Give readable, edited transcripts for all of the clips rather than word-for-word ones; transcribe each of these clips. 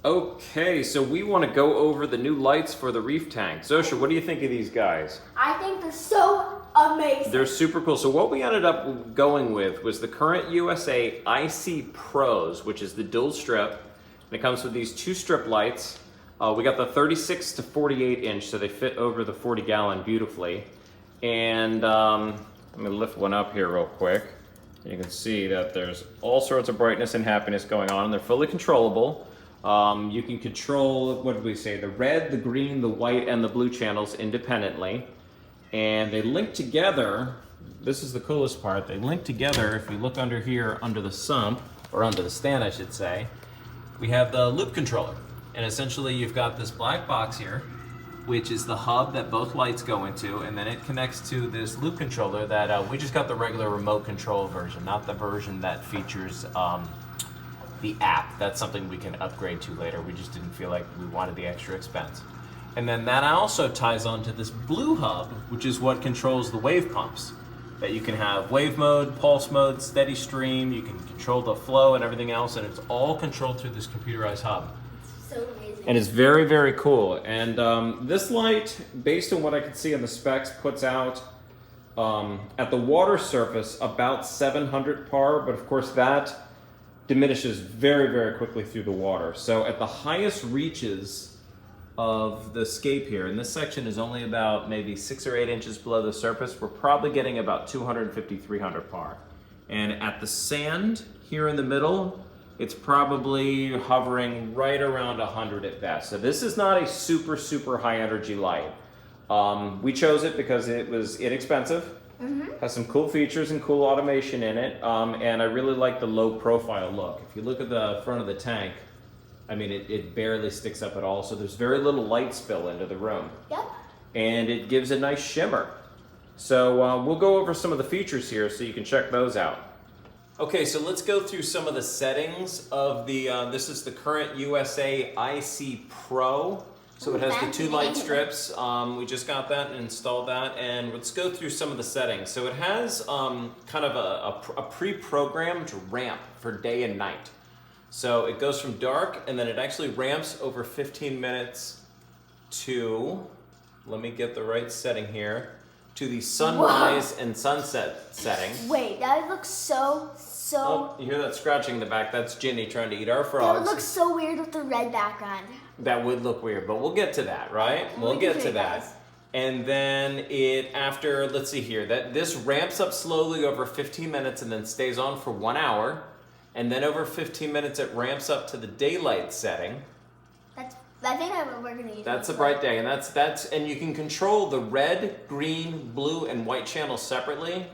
Okay, so we want to go over the new lights for the reef tank. Zosia, what do you think of these guys? I think they're so amazing. They're super cool. So what we ended up going with was the current USA IC Pros, which is the dual strip. And it comes with these 2 strip lights. We got the 36 to 48 inch, so they fit over the 40 gallon beautifully. And let me lift one up here real quick. You can see that there's all sorts of brightness and happiness going on, and they're fully controllable. You can control, what did we say, the red, the green, the white, and the blue channels independently. And they link together. This is the coolest part. They link together. If you look under here, under the sump, or under the stand, I should say, we have the loop controller. And essentially you've got this black box here, which is the hub that both lights go into, and then it connects to this loop controller that we just got the regular remote control version, not the version that features the app. That's something we can upgrade to later. We just didn't feel like we wanted the extra expense. And then that also ties onto this blue hub, which is what controls the wave pumps. That you can have wave mode, pulse mode, steady stream, you can control the flow and everything else, and it's all controlled through this computerized hub. So amazing. And it's very, very cool. And this light, based on what I can see on the specs, puts out at the water surface about 700 par, but of course that diminishes very, very quickly through the water. So at the highest reaches of the scape here, and this section is only about maybe 6 or 8 inches below the surface, we're probably getting about 250, 300 par. And at the sand here in the middle, it's probably hovering right around 100 at best. So this is not a super, super high energy light. We chose it because it was inexpensive. Has some cool features and cool automation in it, and I really like the low profile look. If you look at the front of the tank, I mean, it barely sticks up at all, so there's very little light spill into the room. Yep. And it gives a nice shimmer. So we'll go over some of the features here so you can check those out. Okay, so let's go through some of the settings of the, this is the current USA IC Pro. So it has the 2 light strips. We just got that and installed that, and let's go through some of the settings. So it has kind of a pre-programmed ramp for day and night. So it goes from dark, and then it actually ramps over 15 minutes to, let me get the right setting here, to the sunrise and sunset setting. Wait, that looks so... Oh, you hear that scratching in the back? That's Ginny trying to eat our That frogs. would look so weird with the red background. That would look weird, but we'll get to that, right? We'll get to that. And then it, after, let's see here, that this ramps up slowly over 15 minutes and then stays on for 1 hour. And then over 15 minutes, it ramps up to the daylight setting. I think we're gonna use. That's a bright day, and that's and you can control the red, green, blue, and white channels separately.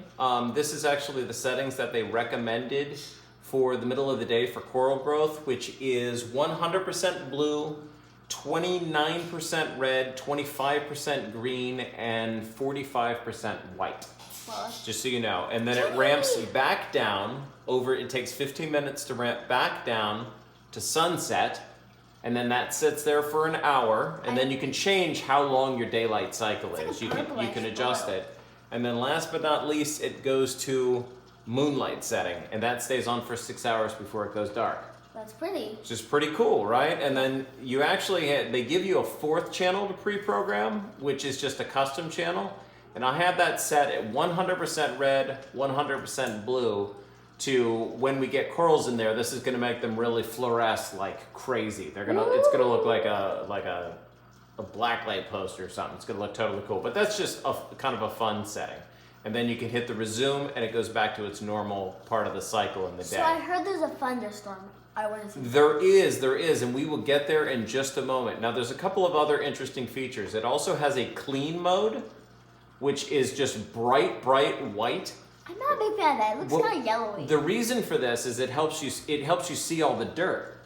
This is actually the settings that they recommended for the middle of the day for coral growth, which is 100% blue, 29% red, 25% green, and 45% white. Well, just so you know. And then it ramps back down over, it takes 15 minutes to ramp back down to sunset. And then that sits there for an hour, and then you can change how long your daylight cycle is. You can adjust it. And then last but not least, it goes to moonlight setting, and that stays on for 6 hours before it goes dark. That's pretty. Which is pretty cool, right? And then you actually, they give you a 4th channel to pre-program, which is just a custom channel. And I have that set at 100% red, 100% blue, to when we get corals in there, this is going to make them really fluoresce like crazy. It's going to look like a black light poster or something. It's going to look totally cool. But that's just kind of a fun setting. And then you can hit the resume, and it goes back to its normal part of the cycle in the day. So I heard there's a thunderstorm. I want to see. There is, and we will get there in just a moment. Now, there's a couple of other interesting features. It also has a clean mode, which is just bright white. I'm not a big fan of that. It looks kind of yellowy. The reason for this is it helps you see all the dirt.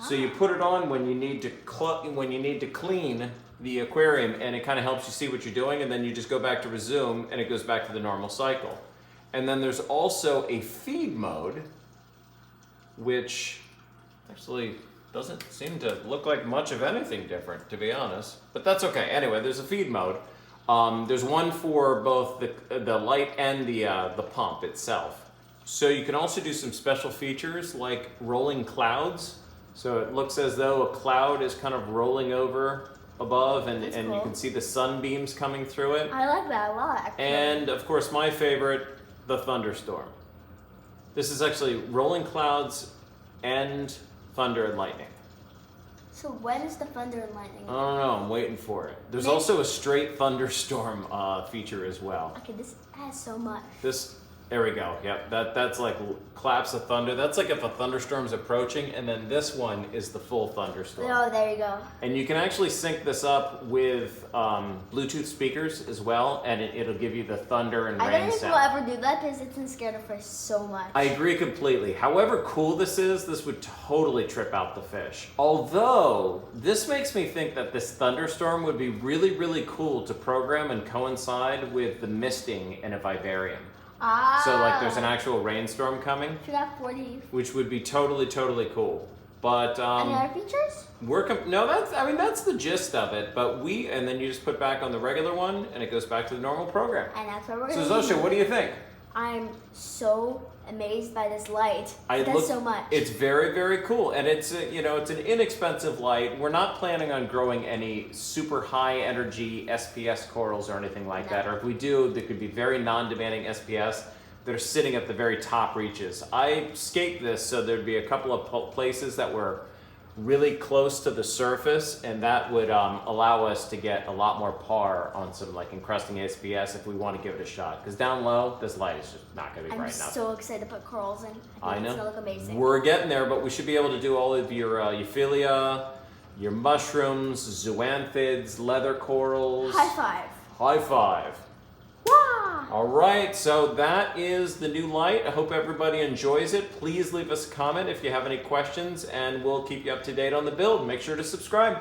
So you put it on when you need to clean the aquarium, and it kind of helps you see what you're doing, and then you just go back to resume, and it goes back to the normal cycle. And then there's also a feed mode, which actually doesn't seem to look like much of anything different, to be honest. But that's okay. Anyway, there's a feed mode. There's one for both the light and the pump itself. So you can also do some special features like rolling clouds. So it looks as though a cloud is kind of rolling over above, and That's cool. you can see the sunbeams coming through it. I like that a lot, actually. And of course, my favorite, the thunderstorm. This is actually rolling clouds and thunder and lightning. So when is the thunder and lightning? I don't know, I'm waiting for it. There's Maybe- also a straight thunderstorm feature as well. Okay, this has so much. There we go. Yep, that's like claps of thunder. That's like if a thunderstorm's approaching, and then this one is the full thunderstorm. Oh, there you go. And you can actually sync this up with Bluetooth speakers as well, and it'll give you the thunder and I rain don't think sound. we'll ever do that because it's scared of fish so much. I agree completely. However cool this is, this would totally trip out the fish. Although, this makes me think that this thunderstorm would be really, really cool to program and coincide with the misting in a vivarium. Ah. So like there's an actual rainstorm coming, Should have 40. which would be totally, totally cool. But Any other features? that's the gist of it. But and then you just put back on the regular one, and it goes back to the normal program. And that's what we're So going to Zosia, what do you think? I'm so amazed by this light. It does so much. It's very, very cool, and it's it's an inexpensive light. We're not planning on growing any super high energy SPS corals or anything like that. Or if we do, they could be very non-demanding SPS that are sitting at the very top reaches. I scaped this so there'd be a couple of places that were really close to the surface, and that would allow us to get a lot more par on some like encrusting SPS if we want to give it a shot. Because down low, this light is just not going to be I'm bright enough. so excited to put corals in. I think know. It's going to look amazing. We're getting there, but we should be able to do all of your euphyllia, your mushrooms, zoanthids, leather corals. High five. High five. Wow. All right, so that is the new light. I hope everybody enjoys it. Please leave us a comment if you have any questions, and we'll keep you up to date on the build. Make sure to subscribe.